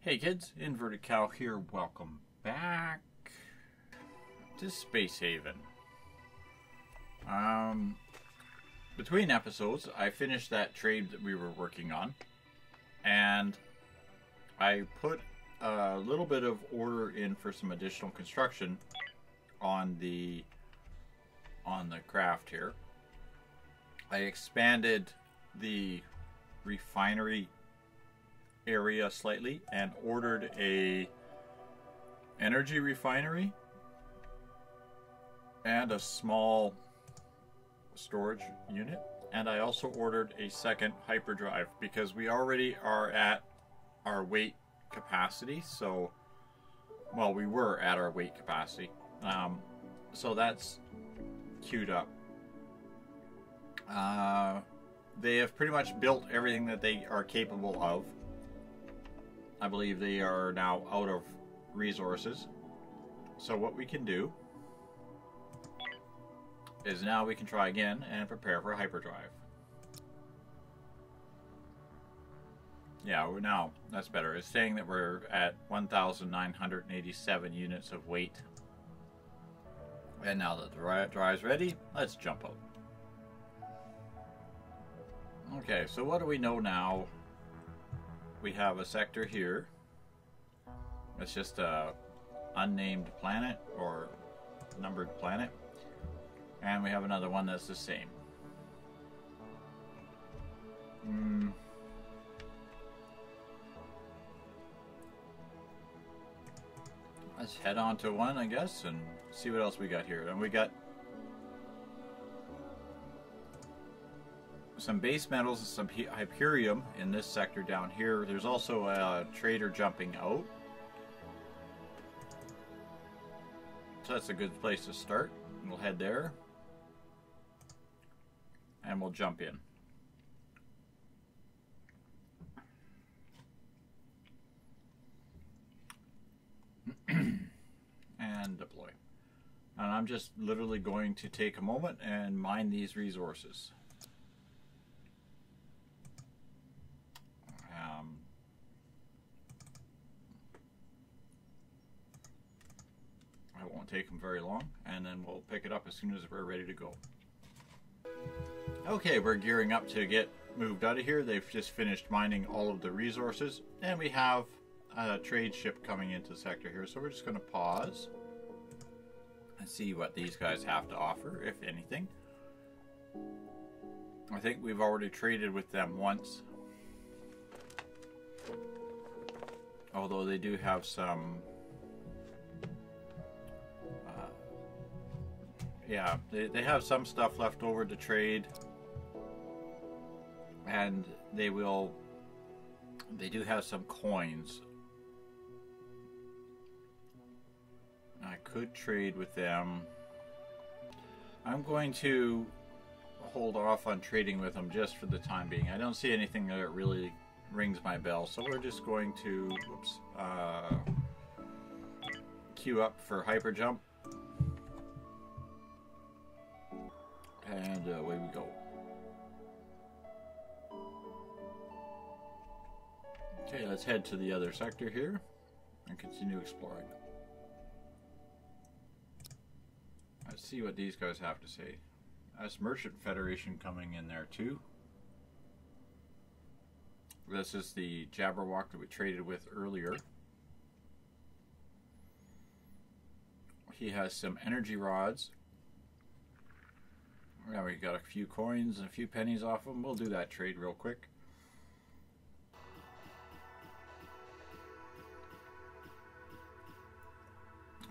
Hey kids, Inverted Cow here. Welcome back to Space Haven. Between episodes, I finished that trade that we were working on, and I put a little bit of order in for some additional construction on the craft here. I expanded the refinery area slightly and ordered a energy refinery and a small storage unit, and I also ordered a second hyperdrive because we already are at our weight capacity. So, well, we were at our weight capacity, so that's queued up. They have pretty much built everything that they are capable of. I believe they are now out of resources. So what we can do is now we can try again and prepare for hyperdrive. Yeah, now that's better. It's saying that we're at 1,987 units of weight. And now that the drive's ready, let's jump out. Okay, so what do we know now? We have a sector here. It's just a unnamed planet or numbered planet. And we have another one that's the same. Let's head on to one, I guess, and see what else we got here. And we got some base metals and some Hyperium in this sector down here. There's also a trader jumping out. So that's a good place to start. We'll head there. And we'll jump in. And deploy. And I'm just literally going to take a moment and mine these resources. It won't take them very long, and then we'll pick it up as soon as we're ready to go. Okay, we're gearing up to get moved out of here. They've just finished mining all of the resources, and we have a trade ship coming into the sector here, so we're just going to pause and see what these guys have to offer, if anything. I think we've already traded with them once, although they do have some yeah, they have some stuff left over to trade, and they do have some coins. I could trade with them. I'm going to hold off on trading with them just for the time being. I don't see anything that really rings my bell, so we're just going to queue up for hyper jump. And away we go. Okay, let's head to the other sector here and continue exploring. Let's see what these guys have to say. That's Merchant Federation coming in there too. This is the Jabberwock that we traded with earlier. He has some energy rods. Yeah, we got a few coins and a few pennies off them. We'll do that trade real quick.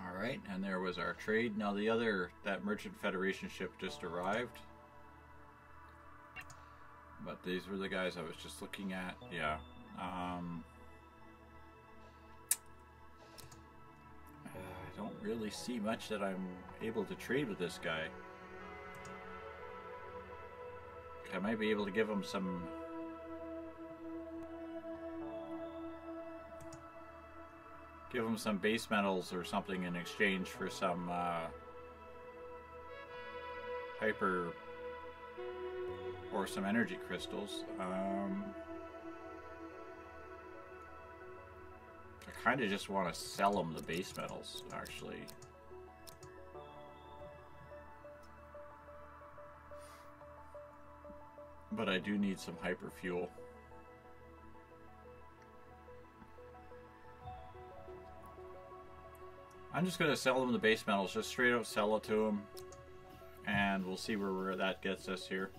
Alright, and there was our trade. Now that Merchant Federation ship just arrived. But these were the guys I was just looking at. Yeah. I don't really see much that I'm able to trade with this guy. I might be able to give him some base metals or something in exchange for some hyper or some energy crystals. kind of just want to sell them the base metals, actually. But I do need some hyper fuel. I'm just going to sell them the base metals, just straight out sell it to them. And we'll see where that gets us here.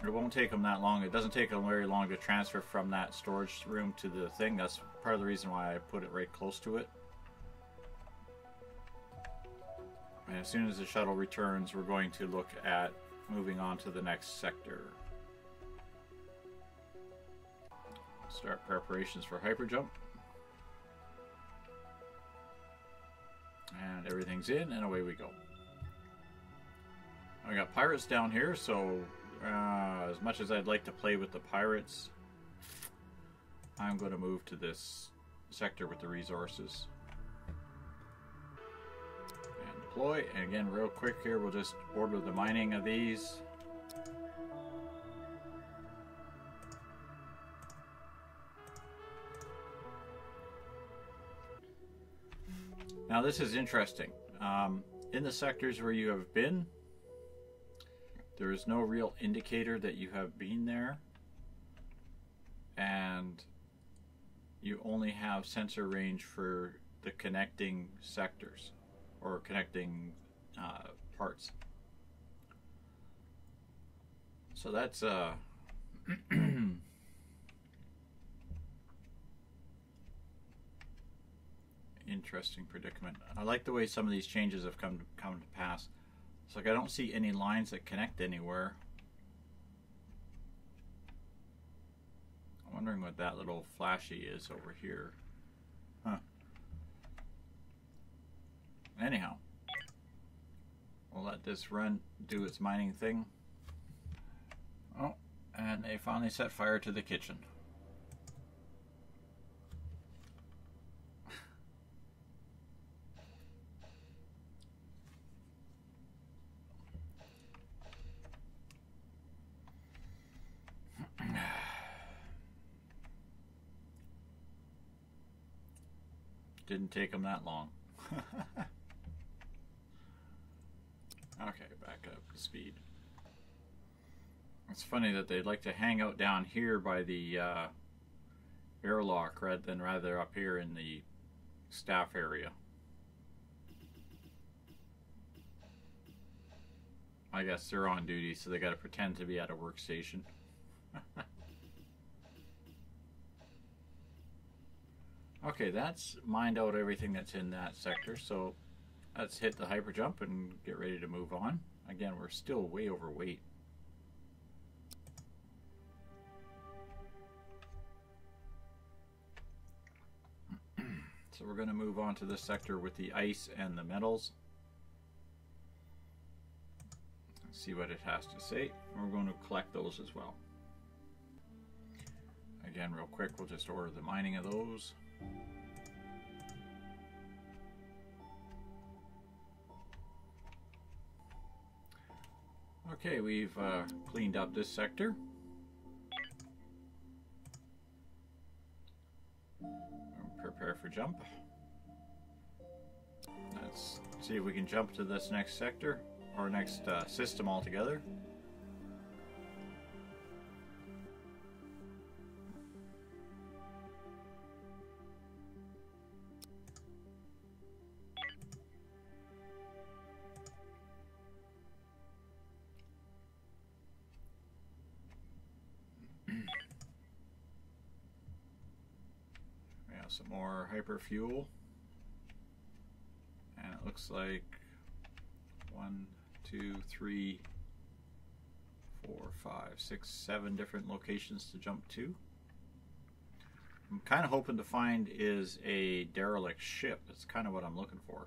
It won't take them that long. It doesn't take them very long to transfer from that storage room to the thing. That's part of the reason why I put it right close to it. And as soon as the shuttle returns, we're going to look at moving on to the next sector. Start preparations for hyperjump. And everything's in, and away we go. I got pirates down here, so as much as I'd like to play with the pirates, I'm going to move to this sector with the resources. And deploy. And again, real quick here, we'll just order the mining of these. Now this is interesting. In the sectors where you have been, there is no real indicator that you have been there, and you only have sensor range for the connecting sectors or connecting parts. So that's interesting predicament. I like the way some of these changes have come to pass. It's like I don't see any lines that connect anywhere. I'm wondering what that little flashy is over here. Huh. Anyhow, we'll let this run, do its mining thing. Oh, and they finally set fire to the kitchen. Didn't take them that long. Okay, back up to speed. It's funny that they'd like to hang out down here by the airlock rather than up here in the staff area. I guess they're on duty, so they got to pretend to be at a workstation. Okay, that's mined out everything that's in that sector, so let's hit the hyperjump and get ready to move on. Again, we're still way overweight. So we're going to move on to this sector with the ice and the metals. Let's see what it has to say. We're going to collect those as well. Again, real quick, we'll just order the mining of those. Okay, we've cleaned up this sector. Prepare for jump. Let's see if we can jump to this next sector, or next system altogether. Some more hyper fuel, and it looks like 1, 2, 3, 4, 5, 6, 7 different locations to jump to. I'm kind of hoping to find is a derelict ship. That's kind of what I'm looking for.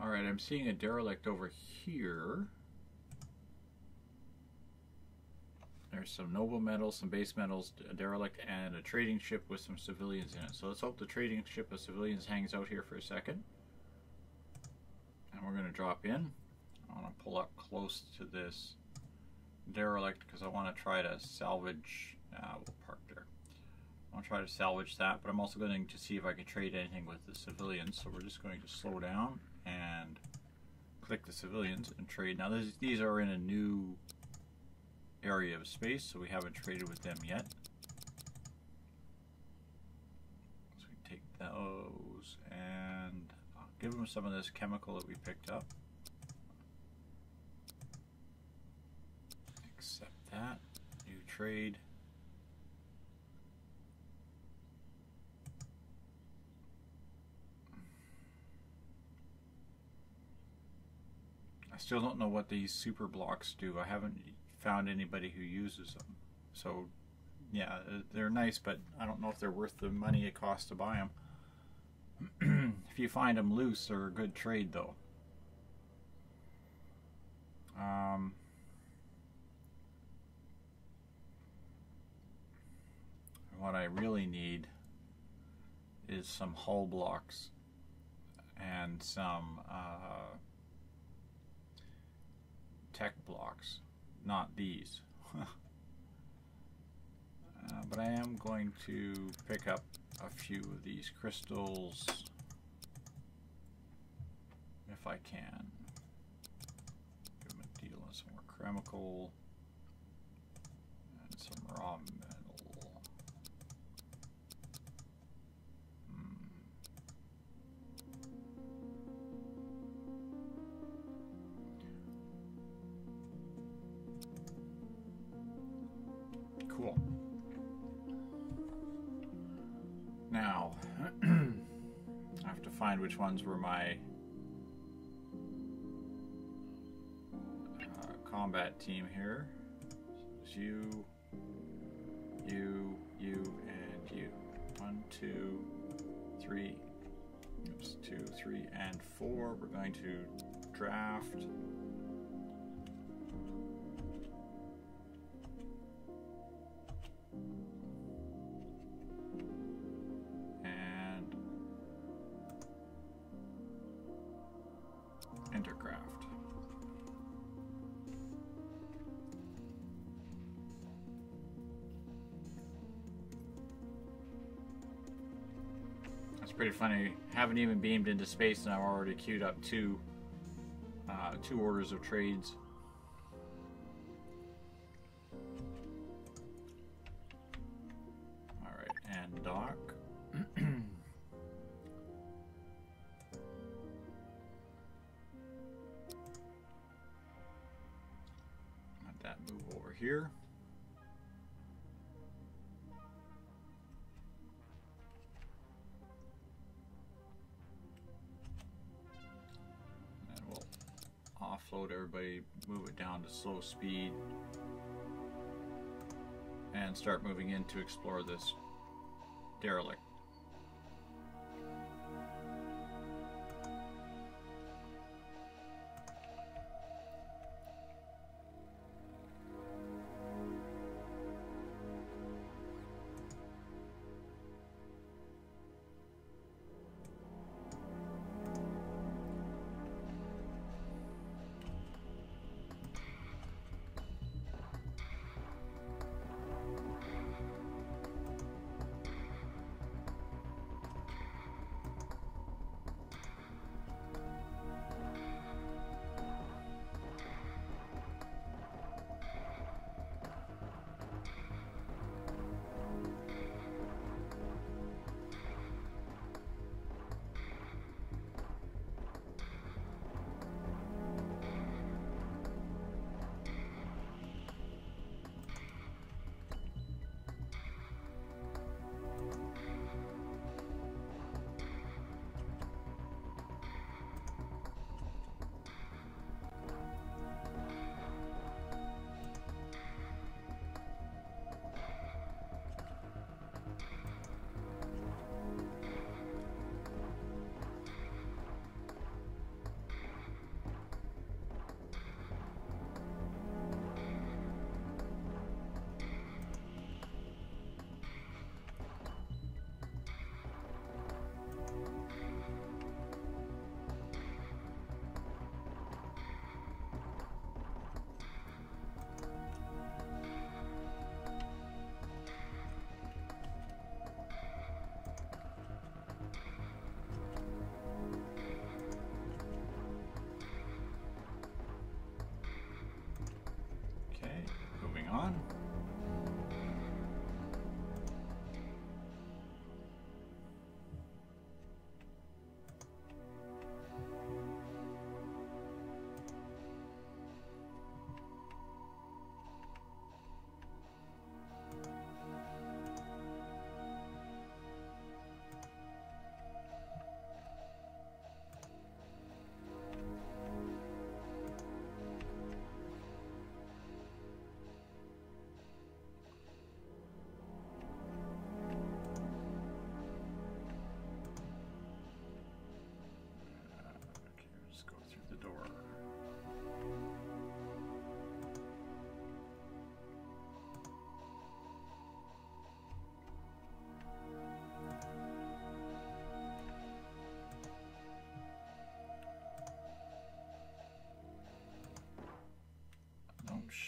Alright, I'm seeing a derelict over here. There's some noble metals, some base metals, a derelict, and a trading ship with some civilians in it. So let's hope the trading ship with civilians hangs out here for a second. And we're going to drop in. I want to pull up close to this derelict because I want to try to salvage. We'll park there. I'll try to salvage that, but I'm also going to see if I can trade anything with the civilians. So we're just going to slow down and click the civilians and trade. Now these are in a new area of space, so we haven't traded with them yet. So we take those and I'll give them some of this chemical that we picked up. Accept that. New trade. I still don't know what these super blocks do. I haven't found anybody who uses them. So yeah, they're nice, but I don't know if they're worth the money it costs to buy them. If you find them loose, they're a good trade though. What I really need is some hull blocks and some tech blocks, not these. But I am going to pick up a few of these crystals if I can. Give them a deal on some more chemical and some raw metal. Cool. Now, I have to find which ones were my combat team here. It's you, and you. 1, 2, 3. Oops, 2, 3, and 4. We're going to draft. Intercraft. That's pretty funny. Haven't even beamed into space and I've already queued up two orders of trades. All right, and dock. Move over here. And we'll offload everybody, move it down to slow speed, and start moving in to explore this derelict.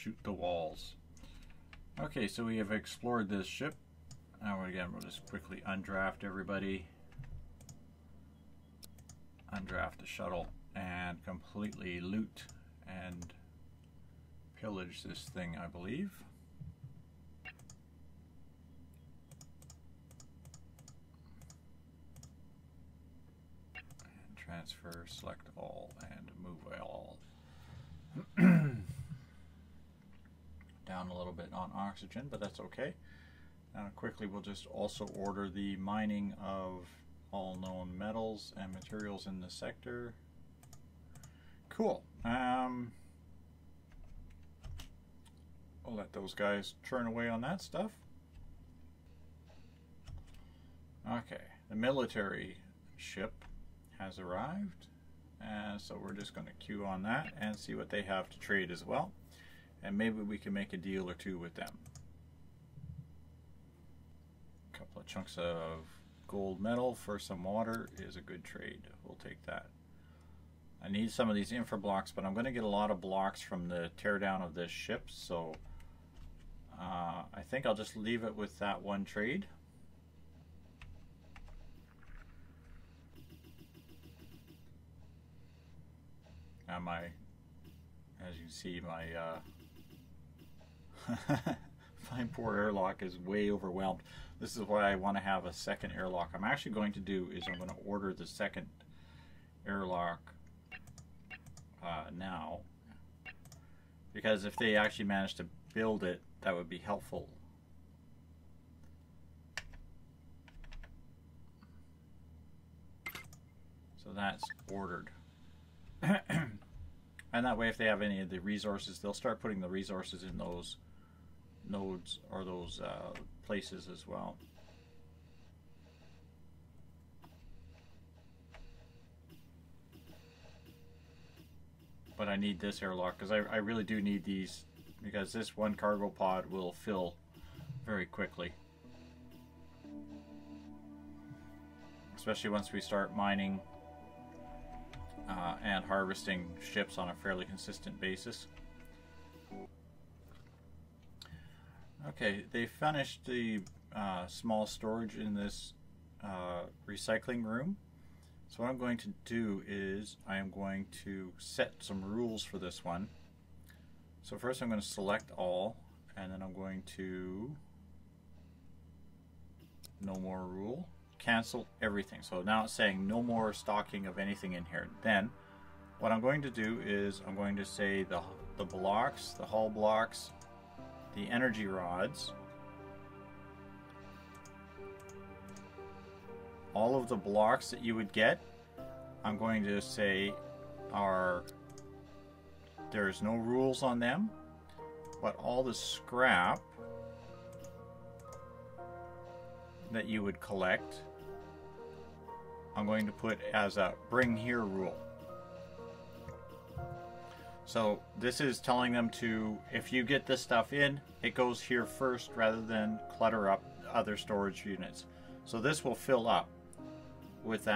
shoot the walls. Okay, so we have explored this ship. Now again, we'll just quickly undraft everybody. Undraft the shuttle and completely loot and pillage this thing, I believe. And transfer, select all, and move all. Down a little bit on oxygen, but that's okay. Now quickly we'll just also order the mining of all known metals and materials in the sector. Cool. We'll let those guys churn away on that stuff. Okay, the military ship has arrived, and so we're just going to queue on that and see what they have to trade as well, and maybe we can make a deal or two with them. A couple of chunks of gold metal for some water is a good trade. We'll take that. I need some of these infra blocks, but I'm going to get a lot of blocks from the teardown of this ship, so I think I'll just leave it with that one trade. Now my, as you see, my my poor airlock is way overwhelmed. This is why I want to have a second airlock. I'm actually going to do is I'm going to order the second airlock now, because if they actually manage to build it, that would be helpful. So that's ordered. And that way, if they have any of the resources, they'll start putting the resources in those nodes or those places as well. But I need this airlock because I really do need these, because this one cargo pod will fill very quickly. Especially once we start mining and harvesting ships on a fairly consistent basis. Okay, they finished the small storage in this recycling room. So what I'm going to do is I am going to set some rules for this one. So first I'm going to select all, and then I'm going to no more rule, cancel everything. So now it's saying no more stocking of anything in here. Then what I'm going to do is I'm going to say the blocks, the hull blocks, the energy rods, all of the blocks that you would get, I'm going to say there's no rules on them, but all the scrap that you would collect, I'm going to put as a bring here rule. So this is telling them to, if you get this stuff in, it goes here first rather than clutter up other storage units. So this will fill up with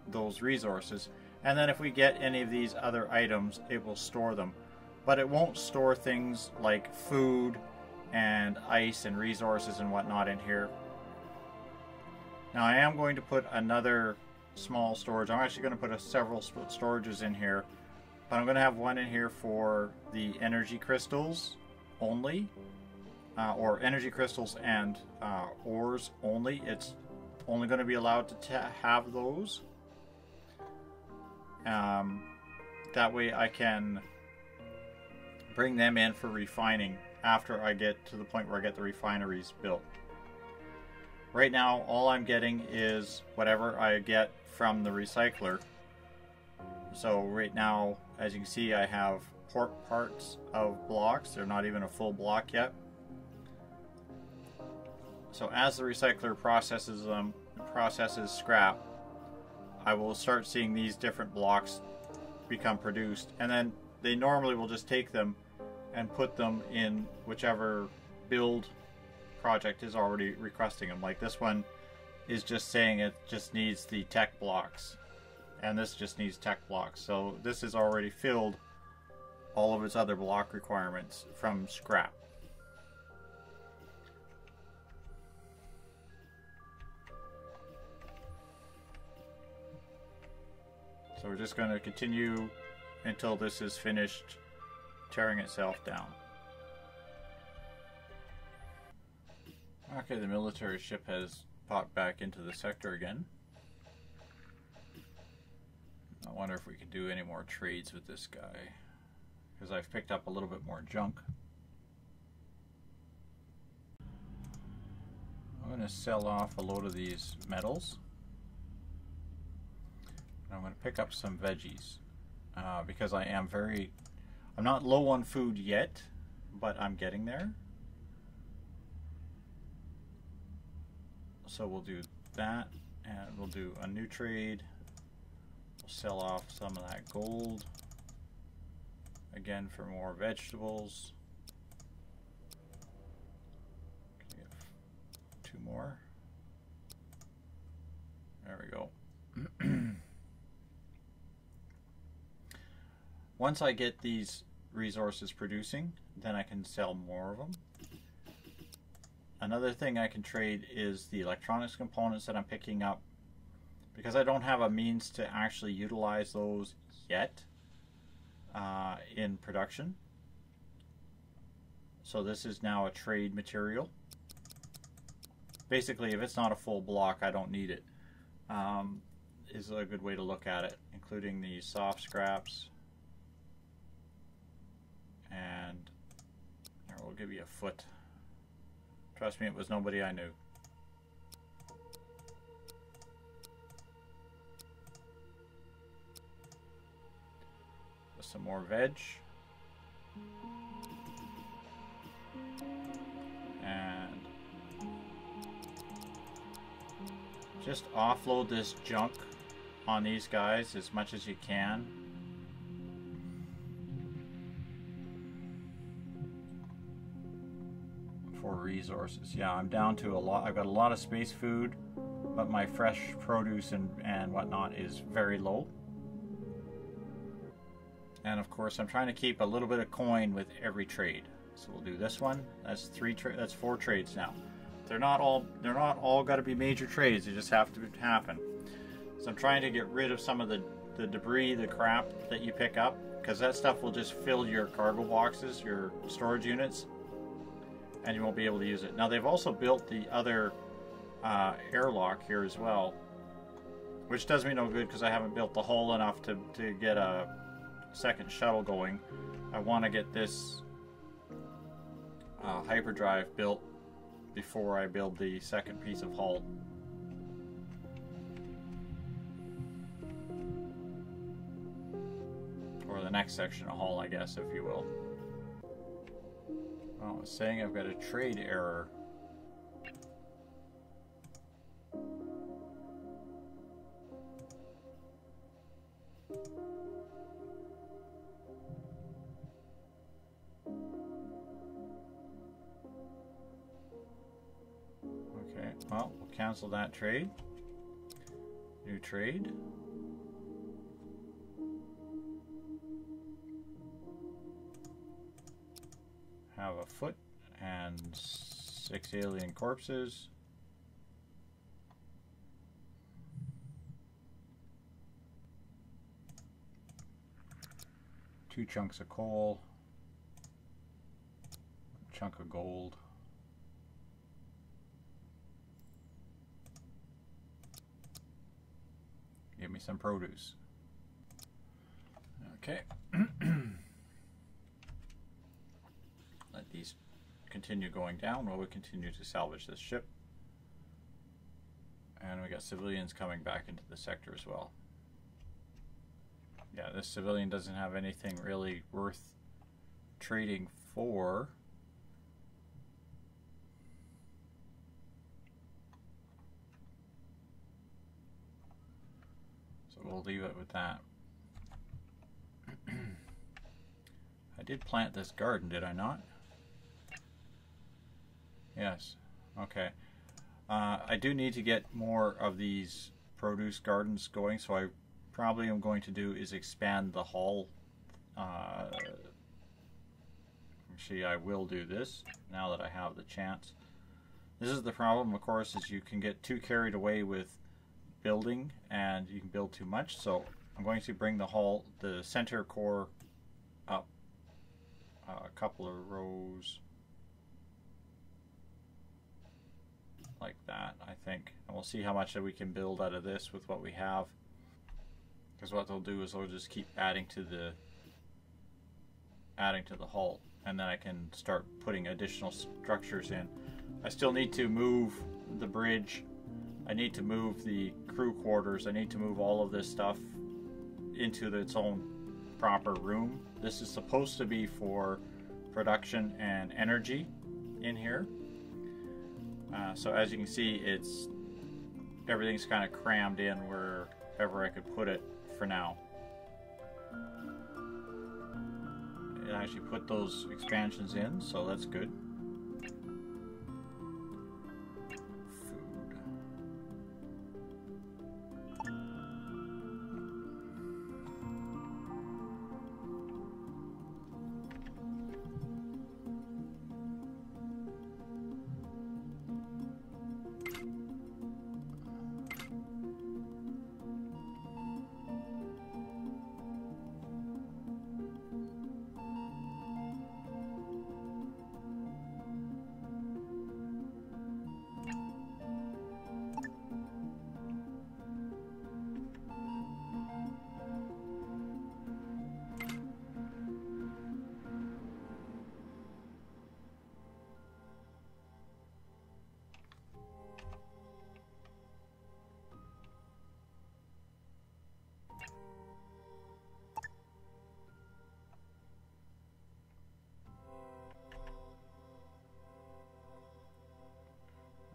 those resources, and then if we get any of these other items, it will store them, but it won't store things like food and ice and resources and whatnot in here. Now I am going to put another small storage. I'm actually going to put several storages in here, but I'm going to have one in here for the energy crystals only, or energy crystals and ores only. It's only going to be allowed to have those. That way I can bring them in for refining after I get to the point where I get the refineries built. Right now all I'm getting is whatever I get from the recycler. So right now, as you can see, I have parts of blocks. They're not even a full block yet. So as the recycler processes them, processes scrap, I will start seeing these different blocks become produced, and then they normally will just take them and put them in whichever build project is already requesting them. Like this one is just saying it just needs the tech blocks, and this just needs tech blocks. So this is already filled all of its other block requirements from scrap. So we're just going to continue until this is finished tearing itself down. Okay, the military ship has popped back into the sector again. I wonder if we could do any more trades with this guy, because I've picked up a little bit more junk. I'm going to sell off a load of these metals. I'm going to pick up some veggies because I'm not low on food yet, but I'm getting there. So we'll do that, and we'll do a new trade. We'll sell off some of that gold again for more vegetables. Can get 2 more. There we go. Once I get these resources producing, then I can sell more of them. Another thing I can trade is the electronics components that I'm picking up, because I don't have a means to actually utilize those yet in production. So this is now a trade material. Basically, if it's not a full block, I don't need it. Is a good way to look at it, including the soft scraps. And we'll give you a foot. Trust me, it was nobody I knew. Just some more veg. And just offload this junk on these guys as much as you can. For resources. Yeah, I'm down to a lot. I've got a lot of space food, but my fresh produce and whatnot is very low. And of course, I'm trying to keep a little bit of coin with every trade. So we'll do this one. That's 4 trades now. They're not all got to be major trades. They just have to happen. So I'm trying to get rid of some of the debris, the crap that you pick up, because that stuff will just fill your cargo boxes, your storage units, and you won't be able to use it. Now they've also built the other airlock here as well, which does me no good because I haven't built the hull enough to get a second shuttle going. I want to get this hyperdrive built before I build the second piece of hull. Or the next section of hull, I guess, if you will. Oh, it's saying I've got a trade error. Okay, well, we'll cancel that trade. New trade. Have a foot and 6 alien corpses. Two chunks of coal. A chunk of gold. Give me some produce. Okay. Let these continue going down while we continue to salvage this ship. And we got civilians coming back into the sector as well. Yeah, this civilian doesn't have anything really worth trading for. So we'll leave it with that. I did plant this garden, did I not? Yes. Okay. I do need to get more of these produce gardens going, so I probably am going to do is expand the hull Actually, I will do this now that I have the chance. This is the problem, of course, is you can get too carried away with building and you can build too much. So I'm going to bring the center core up a couple of rows like that, I think. And we'll see how much that we can build out of this with what we have. Because what they'll do is they'll just keep adding to the hull, and then I can start putting additional structures in. I still need to move the bridge. I need to move the crew quarters. I need to move all of this stuff into its own proper room. This is supposed to be for production and energy in here. So as you can see, everything's kind of crammed in wherever I could put it for now. It actually put those expansions in, so that's good.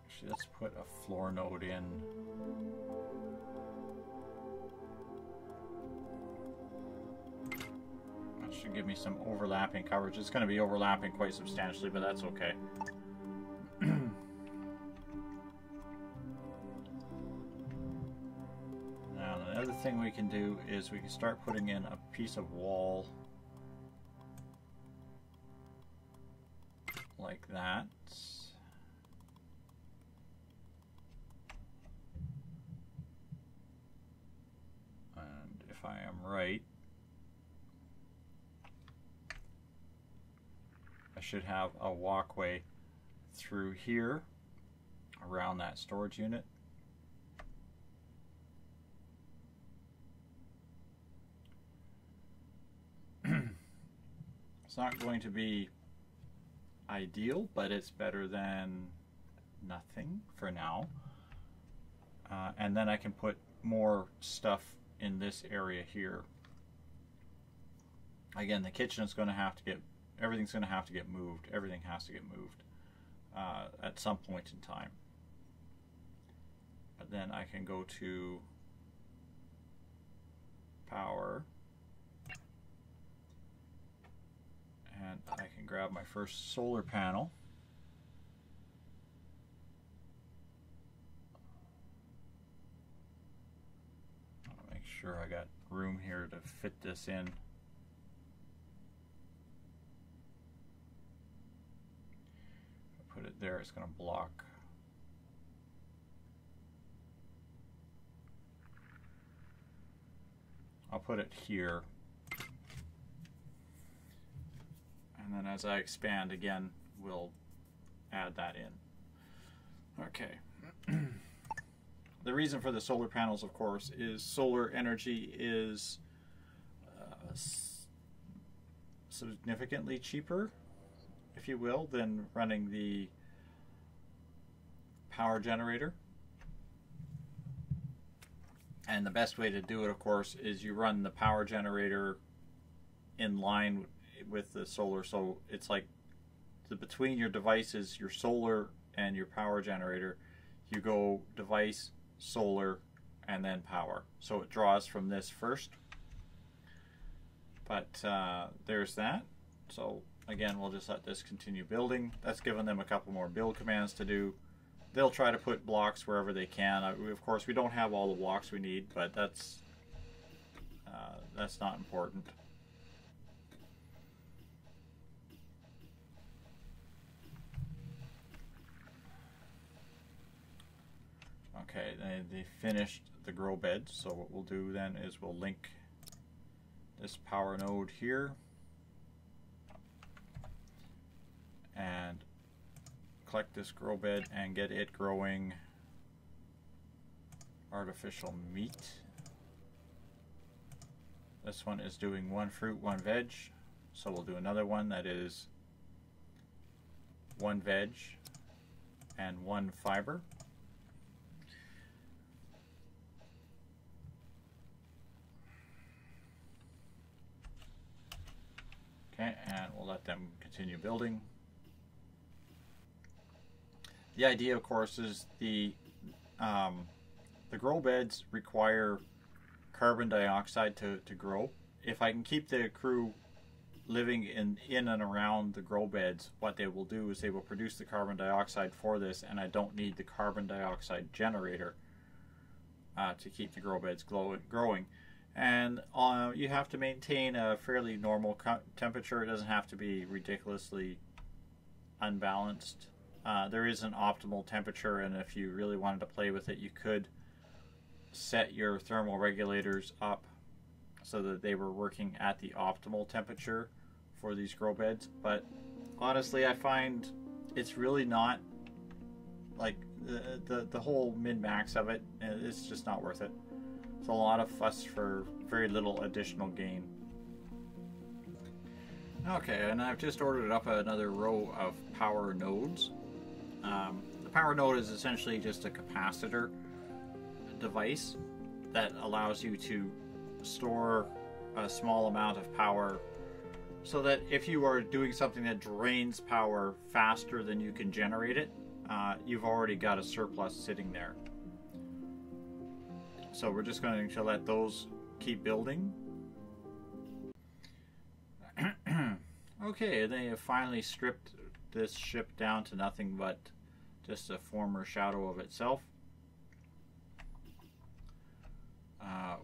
Actually, let's put a floor node in. That should give me some overlapping coverage. It's going to be overlapping quite substantially, but that's okay. Now, the other thing we can do is we can start putting in a piece of wall like that. I am right, I should have a walkway through here around that storage unit. It's not going to be ideal, but it's better than nothing for now. And then I can put more stuff in this area here. Again, the kitchen is going to have to get, everything's going to have to get moved. Everything has to get moved at some point in time. But then I can go to power, and I can grab my first solar panel. Sure, I got room here to fit this in. Put it there, it's going to block. I'll put it here. And then as I expand again, we'll add that in. Okay. The reason for the solar panels, of course, is solar energy is significantly cheaper, if you will, than running the power generator. And the best way to do it, of course, is you run the power generator in line with the solar. So it's like between your devices, your solar and your power generator, you go device, solar, and then power. So it draws from this first. But there's that. So again, we'll just let this continue building. That's given them a couple more build commands to do. They'll try to put blocks wherever they can. Of course, we don't have all the blocks we need, but that's not important. Okay, they finished the grow bed, so what we'll do then is we'll link this power node here and collect this grow bed and get it growing artificial meat. This one is doing 1 fruit, 1 veg, so we'll do another one that is 1 veg and 1 fiber. Okay, and we'll let them continue building. The idea, of course, is the grow beds require carbon dioxide to grow. If I can keep the crew living in and around the grow beds, what they will do is they will produce the carbon dioxide for this, and I don't need the carbon dioxide generator to keep the grow beds growing. And you have to maintain a fairly normal temperature. It doesn't have to be ridiculously unbalanced. There is an optimal temperature, and if you really wanted to play with it, you could set your thermal regulators up so that they were working at the optimal temperature for these grow beds. But honestly, I find it's really not, like, the whole min-max of it, it's just not worth it. It's a lot of fuss for very little additional gain. Okay, and I've just ordered up another row of power nodes. The power node is essentially just a capacitor device that allows you to store a small amount of power, so that if you are doing something that drains power faster than you can generate it, you've already got a surplus sitting there. So we're just going to let those keep building. Okay, they have finally stripped this ship down to nothing but just a former shadow of itself.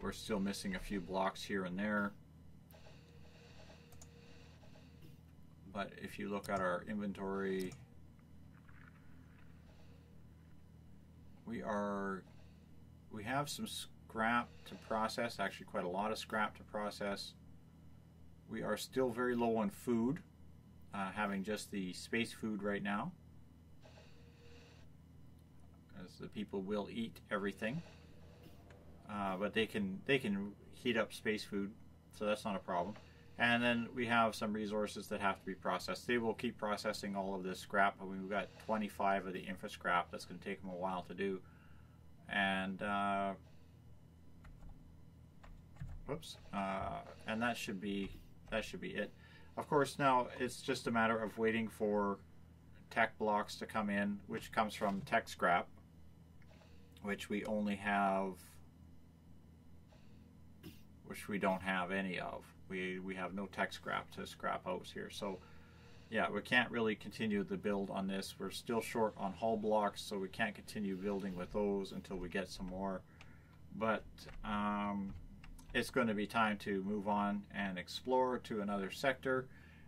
We're still missing a few blocks here and there. But if you look at our inventory, we have some scrap to process, actually quite a lot of scrap to process. We are still very low on food, having just the space food right now, as the people will eat everything. But they can heat up space food, so that's not a problem. And then we have some resources that have to be processed. They will keep processing all of this scrap. I mean, we've got 25 of the infra scrap. That's going to take them a while to do. And and that should be it. Of course, now it's just a matter of waiting for tech blocks to come in, which comes from tech scrap, which we only have, which we don't have any of. We have no tech scrap to scrap out here. So yeah, we can't really continue the build on this. We're still short on hull blocks, so we can't continue building with those until we get some more. But it's going to be time to move on and explore to another sector,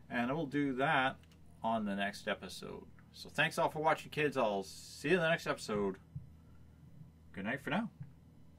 and we'll do that on the next episode. So thanks all for watching, kids. I'll see you in the next episode. Good night for now.